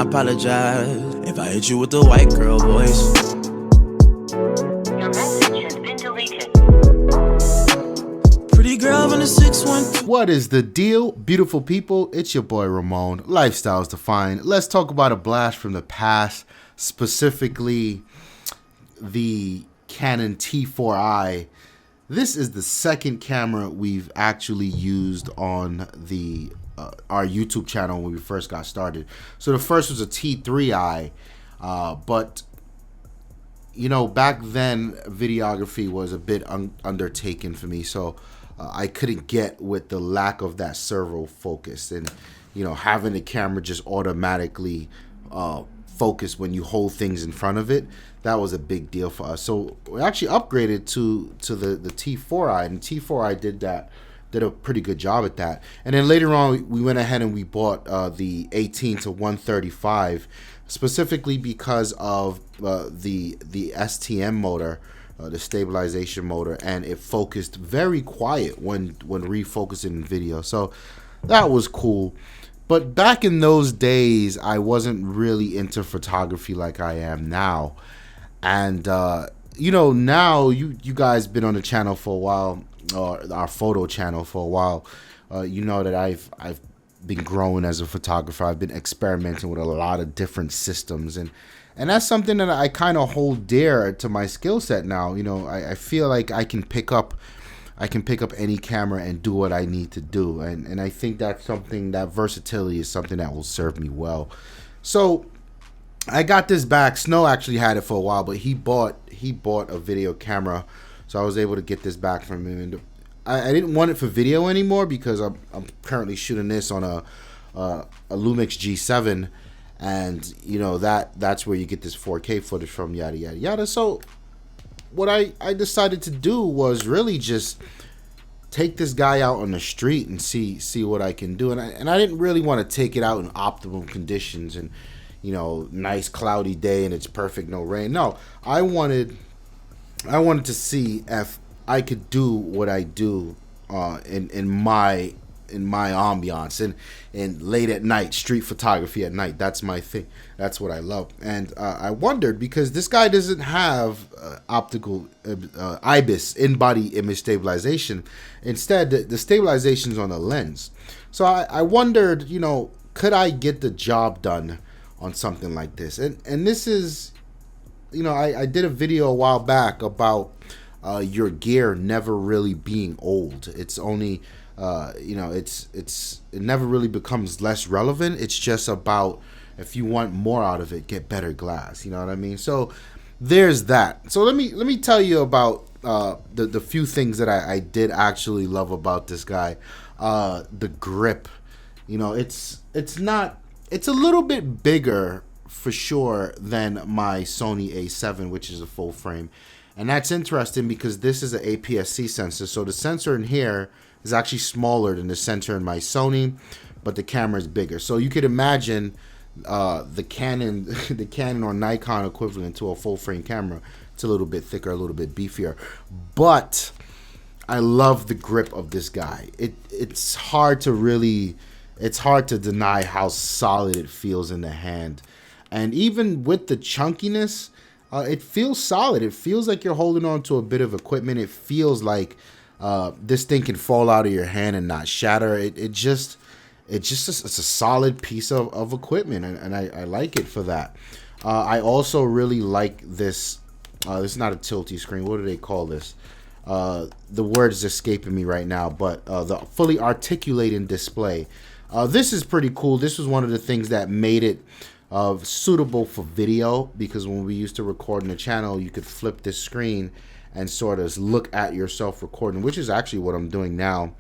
apologize if I hit you with the white girl voice. Your message has been deleted. Pretty girl from the 612. What is the deal, beautiful people? It's your boy Ramon, Lifestyles Defined. Let's talk about a blast from the past, specifically the Canon T4i. This is the second camera we've actually used on the our YouTube channel when we first got started. So the first was a T3i, but you know, back then videography was a bit undertaken for me, so I couldn't get with the lack of that servo focus, and you know, having the camera just automatically focus when you hold things in front of it. That was a big deal for us. So we actually upgraded to the T4i, and T4i did a pretty good job at that. And then later on, we went ahead and we bought the 18 to 135, specifically because of the STM motor, the stabilization motor, and it focused very quiet when refocusing in video. So that was cool. But back in those days, I wasn't really into photography like I am now. And you know, now you guys been on the channel for a while, or our photo channel for a while. You know that I've been growing as a photographer. I've been experimenting with a lot of different systems, and that's something that I kind of hold dear to my skill set now. You know, I feel like I can pick up any camera and do what I need to do, and I think that's something, that versatility is something that will serve me well. So I got this back. Snow actually had it for a while, but he bought a video camera, so I was able to get this back from him. And I didn't want it for video anymore because I'm currently shooting this on a Lumix G7, and you know that's where you get this 4K footage from, yada yada yada. So what I decided to do was really just take this guy out on the street and see what I can do. And I didn't really want to take it out in optimum conditions and, you know, nice cloudy day and it's perfect, no rain. No, I wanted to see if I could do what I do in my ambiance, and late at night, street photography at night. That's my thing. That's what I love. And I wondered, because this guy doesn't have optical IBIS, in-body image stabilization. Instead, the stabilization's on the lens. So I wondered, you know, could I get the job done on something like this? And this is, you know, I did a video a while back about your gear never really being old. It's only you know, it never really becomes less relevant. It's just about, if you want more out of it, get better glass. You know what I mean? So there's that. So let me tell you about the few things that I did actually love about this guy. The grip, you know, it's a little bit bigger for sure than my Sony A7, which is a full frame, and that's interesting because this is an APS-C sensor. So the sensor in here is actually smaller than the sensor in my Sony, but the camera is bigger. So you could imagine the Canon or Nikon equivalent to a full frame camera. It's a little bit thicker, a little bit beefier, but I love the grip of this guy. It's hard to deny how solid it feels in the hand, and even with the chunkiness, it feels solid. It feels like you're holding on to a bit of equipment. It feels like this thing can fall out of your hand and not shatter. It's a solid piece of equipment, and I like it for that. I also really like this. This is not a tilty screen. What do they call this? The word is escaping me right now, but the fully articulating display. This is pretty cool. This was one of the things that made it suitable for video, because when we used to record in the channel, you could flip this screen and sort of look at yourself recording, which is actually what I'm doing now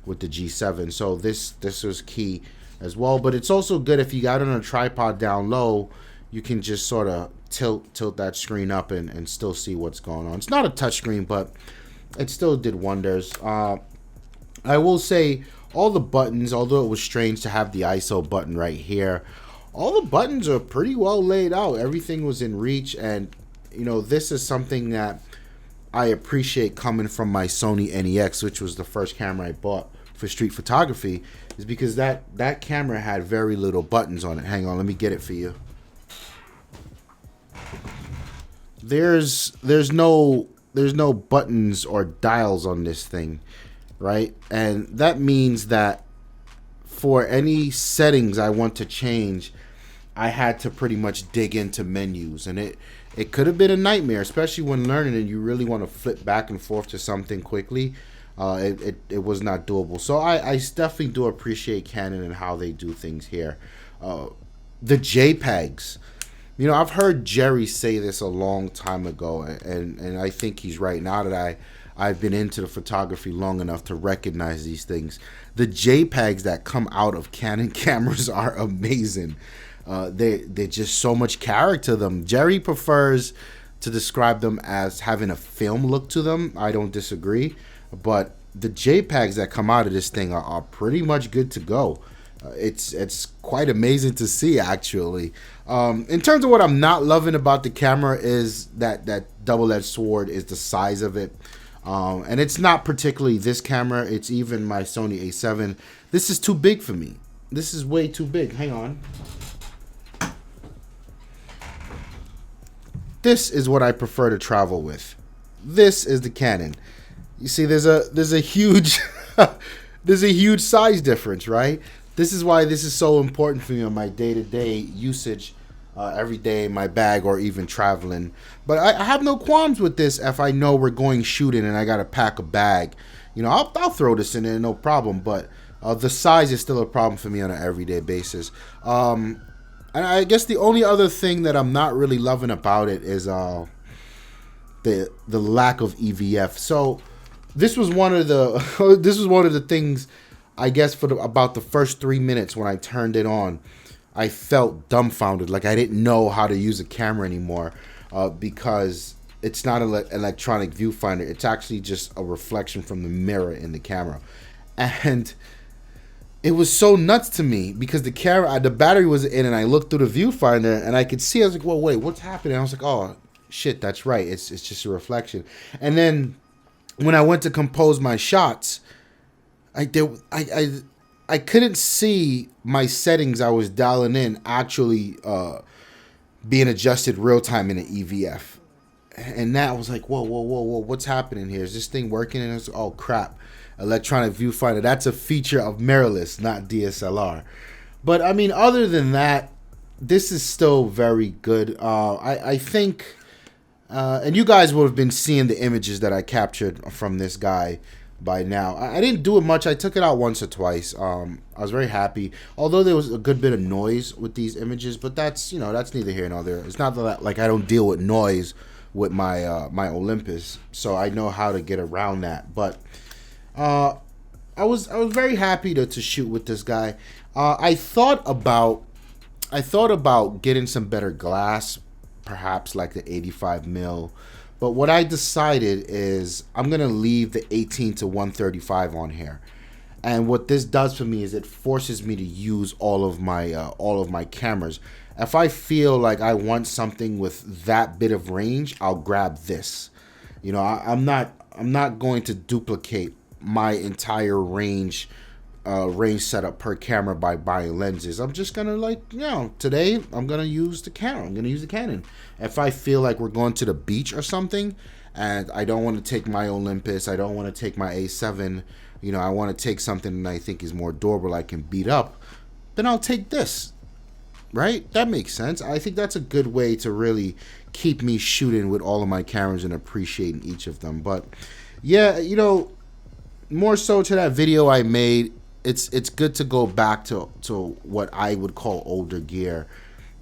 with the G7. So this was key as well. But it's also good if you got it on a tripod down low, you can just sort of tilt that screen up and still see what's going on. It's not a touch screen, but it still did wonders. I will say all the buttons, although it was strange to have the ISO button right here, all the buttons are pretty well laid out. Everything was in reach, and you know, this is something that I appreciate coming from my Sony NEX, which was the first camera I bought for street photography is because that camera had very little buttons on it. Hang on, let me get it for you. There's no buttons or dials on this thing, right? And that means that for any settings I want to change, I had to pretty much dig into menus, and it could have been a nightmare, especially when learning and you really want to flip back and forth to something quickly. It was not doable. So I definitely do appreciate Canon and how they do things here. The JPEGs. You know, I've heard Jerry say this a long time ago, and I think he's right. Now that I've been into the photography long enough to recognize these things, the JPEGs that come out of Canon cameras are amazing. They're just so much character to them. Jerry prefers to describe them as having a film look to them. I don't disagree, but the JPEGs that come out of this thing are pretty much good to go. It's quite amazing to see, actually. In terms of what I'm not loving about the camera is that double-edged sword is the size of it. And it's not particularly this camera. It's even my Sony A7. This is too big for me. This is way too big. Hang on. This is what I prefer to travel with. This is the Canon. You see, there's a huge there's a huge size difference, right? This is why this is so important for me on my day-to-day usage, every day in my bag or even traveling. But I have no qualms with this if I know we're going shooting and I got to pack a bag. You know, I'll throw this in there, no problem. But the size is still a problem for me on an everyday basis. And I guess the only other thing that I'm not really loving about it is the lack of EVF. So this was one of the things, I guess, about the first 3 minutes when I turned it on, I felt dumbfounded, like I didn't know how to use a camera anymore, because it's not an electronic viewfinder. It's actually just a reflection from the mirror in the camera, and it was so nuts to me because the battery was in, and I looked through the viewfinder and I could see. I was like, "Well, wait, what's happening?" I was like, "Oh, shit, that's right. It's just a reflection." And then when I went to compose my shots, I couldn't see my settings I was dialing in actually being adjusted real time in an EVF. And that was like, whoa, what's happening here? Is this thing working? And it's, oh crap. Electronic viewfinder, that's a feature of mirrorless, not DSLR. But I mean, other than that, this is still very good. I think, and you guys would have been seeing the images that I captured from this guy by now. I didn't do it much. I took it out once or twice. I was very happy, although there was a good bit of noise with these images, but that's neither here nor there. It's not that like I don't deal with noise with my my Olympus, so I know how to get around that. But I was very happy to shoot with this guy. I thought about getting some better glass, perhaps like the 85 mil. But what I decided is I'm gonna leave the 18 to 135 on here, and what this does for me is it forces me to use all of my cameras. If I feel like I want something with that bit of range, I'll grab this. You know, I'm not going to duplicate my entire range setup per camera by buying lenses. I'm just gonna, like, you know, today I'm gonna use the camera. I'm gonna use the Canon. If I feel like we're going to the beach or something and I don't want to take my Olympus, I don't want to take my A7, you know, I want to take something that I think is more durable, I can beat up, then I'll take this. Right? That makes sense. I think that's a good way to really keep me shooting with all of my cameras and appreciating each of them. But yeah, you know, more so to that video I made, it's good to go back to what I would call older gear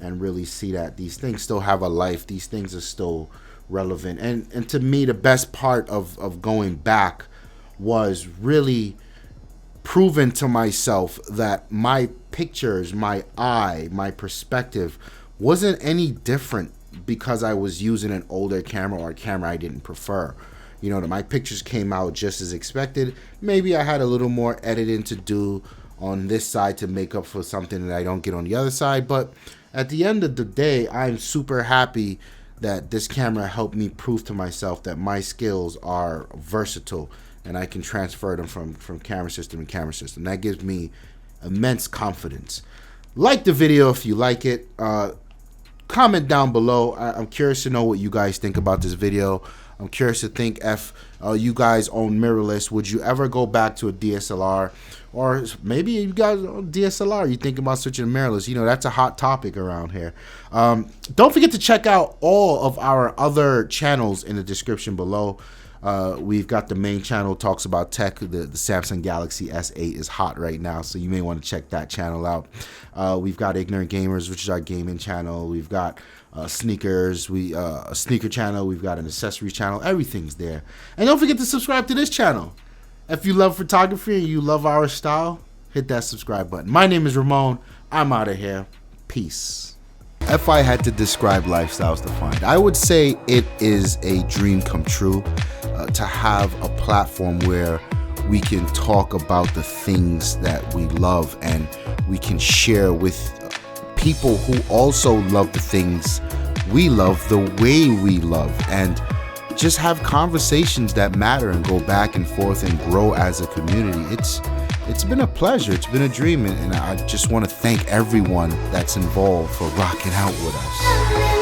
and really see that these things still have a life. These things are still relevant. And to me, the best part of going back was really proving to myself that my pictures, my eye, my perspective wasn't any different because I was using an older camera or a camera I didn't prefer. You know, that my pictures came out just as expected. Maybe I had a little more editing to do on this side to make up for something that I don't get on the other side. But at the end of the day, I'm super happy that this camera helped me prove to myself that my skills are versatile and I can transfer them from camera system to camera system. That gives me immense confidence. Like the video if you like it. Comment down below. I'm curious to know what you guys think about this video. I'm curious to think if you guys own mirrorless, would you ever go back to a DSLR? Or maybe you guys own DSLR, you think about switching to mirrorless. You know, that's a hot topic around here. Don't forget to check out all of our other channels in the description below. We've got the main channel, talks about tech. The Samsung Galaxy S8 is hot right now, so you may want to check that channel out. We've got Ignorant Gamers, which is our gaming channel. We've got sneakers, a sneaker channel. We've got an accessory channel. Everything's there. And don't forget to subscribe to this channel. If you love photography and you love our style, hit that subscribe button. My name is Ramon. I'm out of here. Peace. If I had to describe Lifestyles Defined, I would say it is a dream come true to have a platform where we can talk about the things that we love and we can share with people who also love the things we love the way we love, and just have conversations that matter and go back and forth and grow as a community. It's been a pleasure. It's been a dream, and I just want to thank everyone that's involved for rocking out with us.